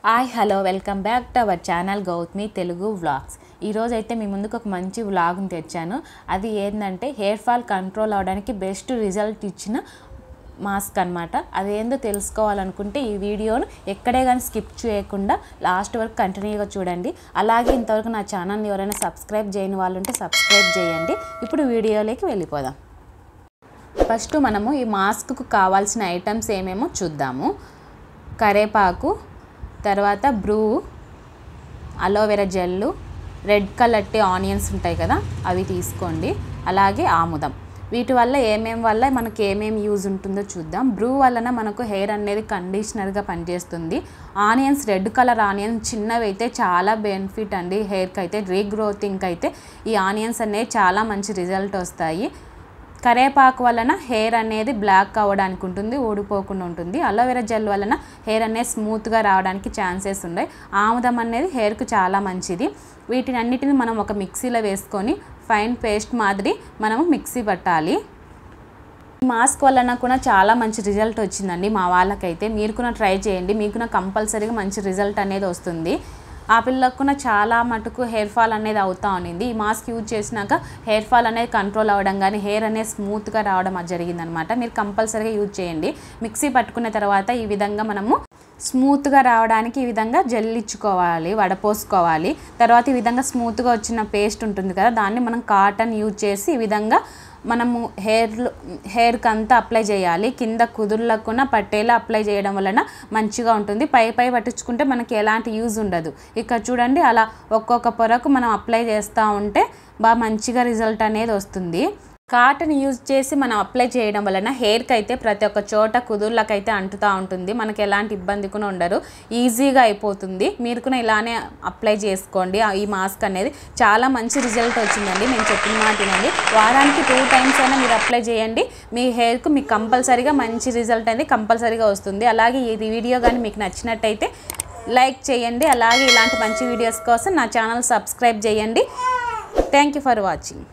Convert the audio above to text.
Hi hello welcome back to our channel Gautami Telugu vlogs. ఈరోజు అయితే మీ ముందుకు ఒక మంచి వ్లాగ్ని తెచ్చాను. అది ఏంటంటే హెయిర్ ఫాల్ కంట్రోల్ అవడానికి బెస్ట్ రిజల్ట్ ఇచ్చిన మాస్క్ అనమాట. అదేందో తెలుసుకోవాలనుకుంటే ఈ వీడియోను ఎక్కడే కానీ స్కిప్ చేయకుండా లాస్ట్ వరకు కంటిన్యూగా చూడండి. అలాగే ఇంతవరకు నా ఛానల్ని ఎవరైనా సబ్స్క్రైబ్ చేయని వాళ్ళు ఉంటే సబ్స్క్రైబ్ చేయండి. ఇప్పుడు వీడియోలోకి వెళ్ళిపోదాం. ఫస్ట్ మనము ఈ మాస్క్కు కావాల్సిన ఐటమ్స్ ఏమేమో చూద్దాము. కరేపాకు, తర్వాత బ్రూ, అలోవెరా జెల్లు, రెడ్ కలర్ ఆనియన్స్ ఉంటాయి కదా అవి తీసుకోండి. అలాగే ఆముదం. వీటి వల్ల మనకు ఏమేమి యూజ్ ఉంటుందో చూద్దాం. బ్రూ వలన మనకు హెయిర్ అనేది కండిషనర్గా పనిచేస్తుంది. ఆనియన్స్, రెడ్ కలర్ ఆనియన్స్ చిన్నవి అయితే చాలా బెనిఫిట్ అండి హెయిర్కి అయితే. రీగ్రోతింగ్కి అయితే ఈ ఆనియన్స్ అనేవి చాలా మంచి రిజల్ట్ వస్తాయి. కరేపాకు వలన హెయిర్ అనేది బ్లాక్ అవ్వడానికి ఉంటుంది, ఊడిపోకుండా ఉంటుంది. అలోవెరా జెల్ వలన హెయిర్ అనేది స్మూత్గా రావడానికి ఛాన్సెస్ ఉన్నాయి. ఆముదం అనేది హెయిర్కు చాలా మంచిది. వీటిని అన్నిటిని మనం ఒక మిక్సీలో వేసుకొని ఫైన్ పేస్ట్ మాదిరి మనము మిక్సీ పట్టాలి. ఈ మాస్క్ వలన కూడా చాలా మంచి రిజల్ట్ వచ్చిందండి మా వాళ్ళకైతే. మీరు కూడా ట్రై చేయండి, మీకు కంపల్సరీగా మంచి రిజల్ట్ అనేది వస్తుంది. ఆ పిల్లకు కూడా చాలా మటుకు హెయిర్ ఫాల్ అనేది అవుతూ ఉన్నింది. ఈ మాస్క్ యూజ్ చేసినాక హెయిర్ ఫాల్ అనేది కంట్రోల్ అవ్వడం కానీ హెయిర్ అనేది స్మూత్గా రావడం జరిగిందనమాట. మీరు కంపల్సరీగా యూజ్ చేయండి. మిక్సీ పట్టుకున్న తర్వాత ఈ విధంగా మనము స్మూత్గా రావడానికి ఈ విధంగా జల్లించుకోవాలి, వడపోసుకోవాలి. తర్వాత ఈ విధంగా స్మూత్గా వచ్చిన పేస్ట్ ఉంటుంది కదా దాన్ని మనం కాటన్ యూజ్ చేసి ఈ విధంగా మనము హెయిర్కి అంతా అప్లై చేయాలి. కింద కుదుర్లకున్న పట్టేలా అప్లై చేయడం వలన మంచిగా ఉంటుంది. పై పట్టించుకుంటే మనకి ఎలాంటి యూజ్ ఉండదు. ఇక్కడ చూడండి, అలా ఒక్కొక్క పొరకు మనం అప్లై చేస్తూ ఉంటే బాగా మంచిగా రిజల్ట్ అనేది వస్తుంది. కాటన్ యూజ్ చేసి మనం అప్లై చేయడం వలన హెయిర్కి అయితే ప్రతి ఒక్క చోట కుదుర్లకైతే అంటుతూ ఉంటుంది. మనకి ఎలాంటి ఇబ్బంది కూడా ఉండరు, ఈజీగా అయిపోతుంది. మీరు కూడా ఇలానే అప్లై చేసుకోండి. ఈ మాస్క్ అనేది చాలా మంచి రిజల్ట్ వచ్చిందండి. నేను చెప్పిన మాట వినండి. వారానికి 2 times అయినా మీరు అప్లై చేయండి. మీ హెయిర్కు మీకు కంపల్సరీగా మంచి రిజల్ట్ అనేది కంపల్సరీగా వస్తుంది. అలాగే ఈ వీడియో కానీ మీకు నచ్చినట్టయితే లైక్ చేయండి. అలాగే ఇలాంటి మంచి వీడియోస్ కోసం నా ఛానల్ సబ్స్క్రైబ్ చేయండి. Thank you for watching.